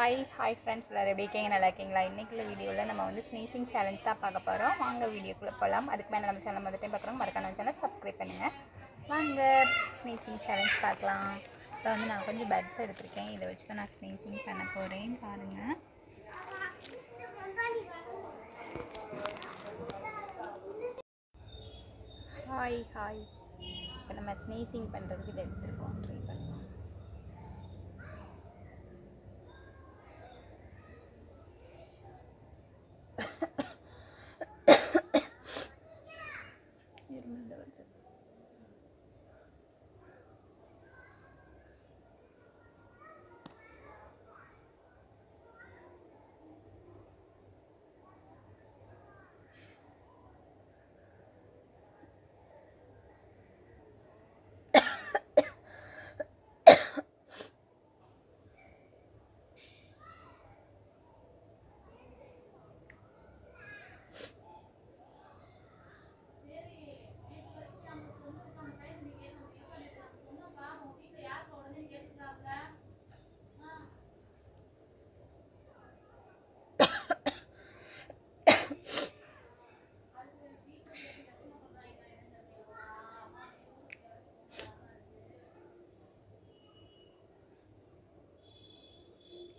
Hi friends, எல்லோரும் எப்படி இருக்கீங்க? நல்லா இருக்கீங்களா? இன்றைக்குள்ள வீடியோவில் நம்ம வந்து ஸ்னீசிங் சேலஞ்ச் தான் பார்க்க போகிறோம். வாங்க வீடியோக்குள்ளே போகலாம். அதுக்கு மேலே நம்ம சேனல் முதல் டைம் பார்க்குறோம், மறக்காம சேனல் சப்ஸ்கிரைப் பண்ணுங்கள். வாங்க ஸ்னீசிங் சேலஞ்ச் பார்க்கலாம். இப்போ வந்து நான் கொஞ்சம் பட்ஸ் எடுத்திருக்கேன். இதை வச்சு தான் நான் ஸ்னீசிங் பண்ண போகிறேன். பாருங்கள். ஹாய் இப்போ நம்ம ஸ்னீசிங் பண்ணுறதுக்கு இதை எடுத்துருக்கோம். ட்ரை பண்ணலாம்.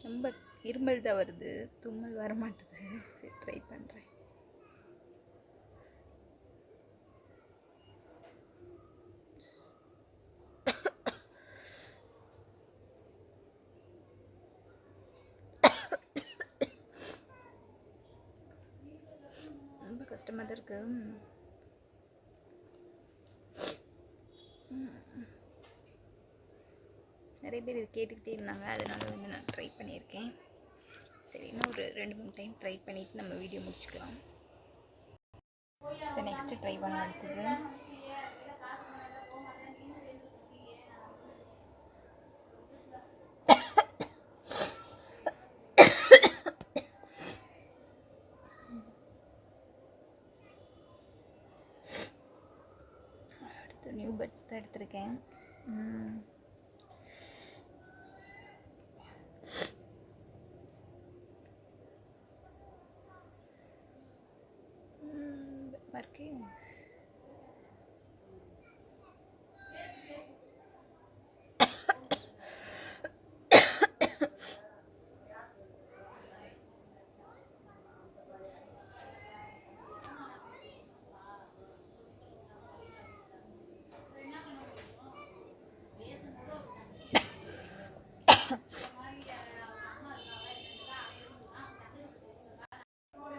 ரொம்ப இருமல் தான் வருது, தும்மல் வர மாட்டேது. சரி, ட்ரை பண்ணுறேன். ரொம்ப கஷ்டமாக தான் இருக்கு. நிறைய பேர் இது கேட்டுக்கிட்டே இருந்தாங்க, அதனால வந்து நான் ட்ரை பண்ணியிருக்கேன். சரி, இன்னும் ஒரு 2-3 டைம் ட்ரை பண்ணிவிட்டு நம்ம வீடியோ முடிச்சுக்கலாம். சரி, நெக்ஸ்ட்டு ட்ரை பண்ண அடுத்தது நியூ பட்ஸ் தான் எடுத்திருக்கேன். இருக்கு.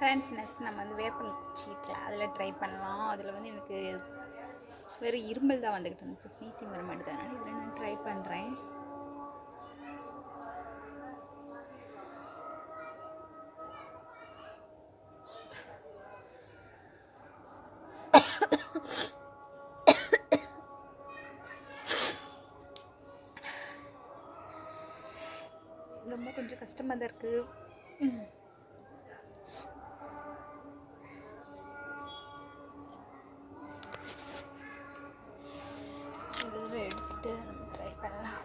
ஃப்ரெண்ட்ஸ், நெக்ஸ்ட் நம்ம வந்து வேப்பங்குச்சி இருக்குல்ல, அதில் ட்ரை பண்ணலாம். அதில் வந்து எனக்கு வெறும் இருமல் தான் வந்துக்கிட்டு இருந்துச்சு, ஸ்னீசிங் வர மாட்டேது. அதனால் இதில் நான் ட்ரை பண்ணுறேன். ரொம்ப கொஞ்சம் கஷ்டமாக தான் இருக்குது. எடுத்துட்டு நம்ம ட்ரை பண்ணலாம்.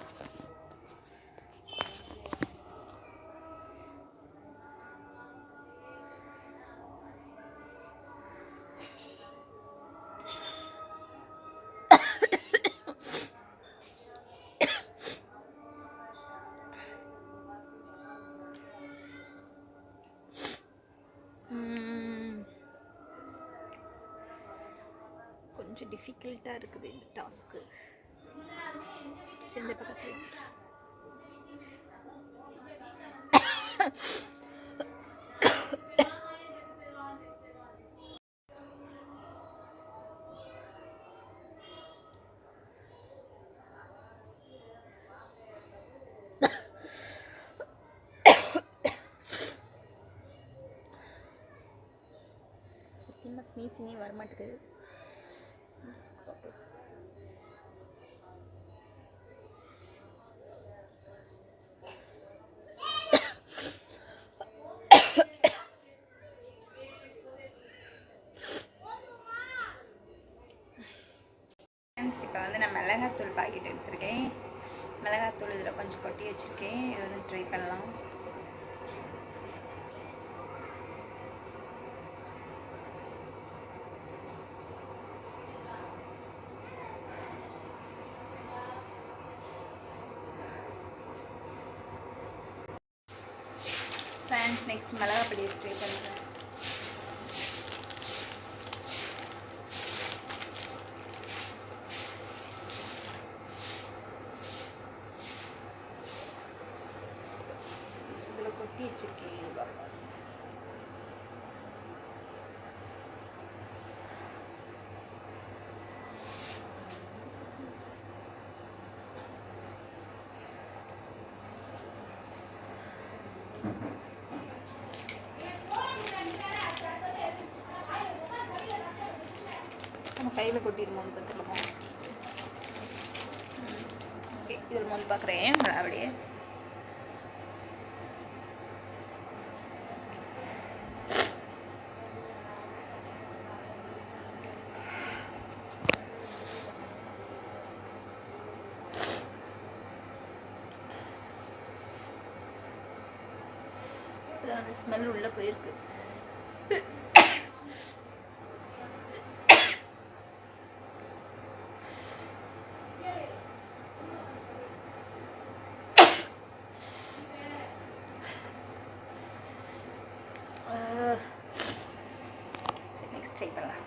கொஞ்சம் டிஃபிகல்ட்டாக இருக்குது இந்த டாஸ்க்கு. இந்த பக்கத்தில் சத்தியமாக ஸ்னீசிங்கே வரமாட்டேது. இப்போ வந்து நான் மிளகாத்தூள் பாக்கெட் எடுத்திருக்கேன். மிளகாத்தூள் இதில் கொஞ்சம் கொட்டி வச்சுருக்கேன். இது வந்து ட்ரை பண்ணலாம். ஃப்ரெண்ட்ஸ். நெக்ஸ்ட் மிளகா பொடி ஸ்ப்ரே பண்ணுறேன். இதில் கொட்டி வச்சுருக்கேன். நம்ம கையில் கொட்டிடுமோன்னு பார்த்துக்கலாமா? ஓகே, இதில் வந்து பார்க்குறேன் அப்படியே. அந்த ஸ்மெல் உள்ளே போயிருக்கு. சரி, நெக்ஸ்ட் ட்ரை பண்ணலாம்.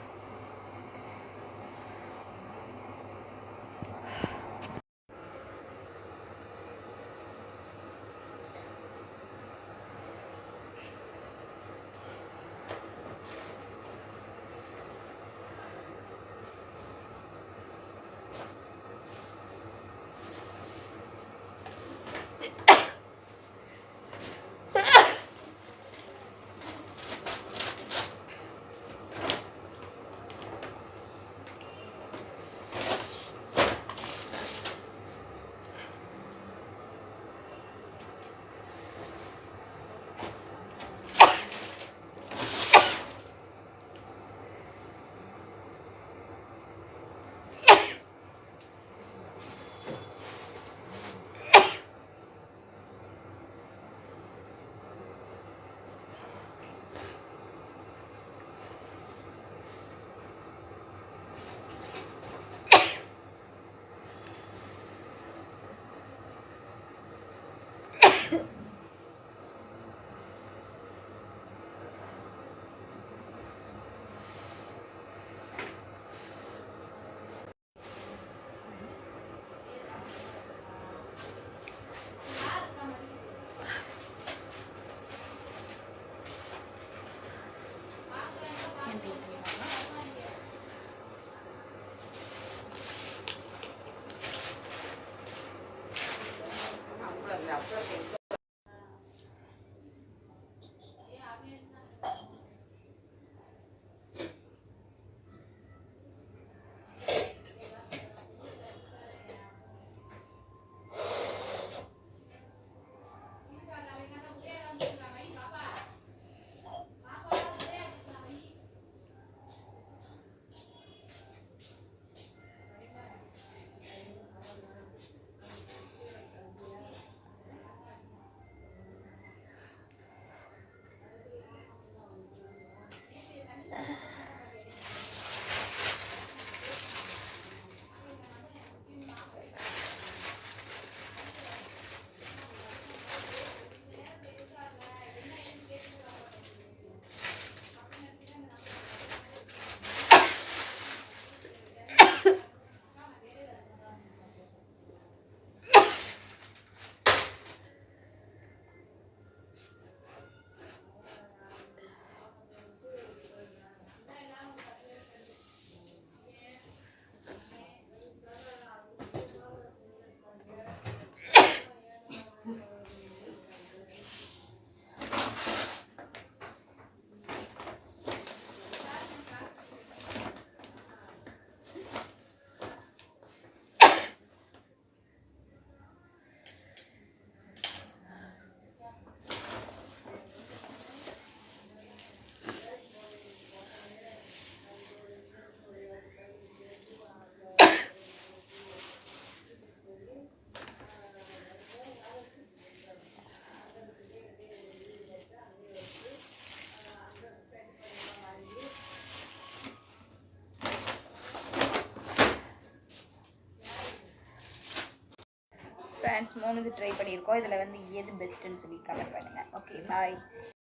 ஃப்ரெண்ட்ஸ் 3 ட்ரை பண்ணியிருக்கோம். இதில் வந்து எது பெஸ்ட்டுன்னு சொல்லி கமெண்ட் பண்ணுங்கள். Okay bye.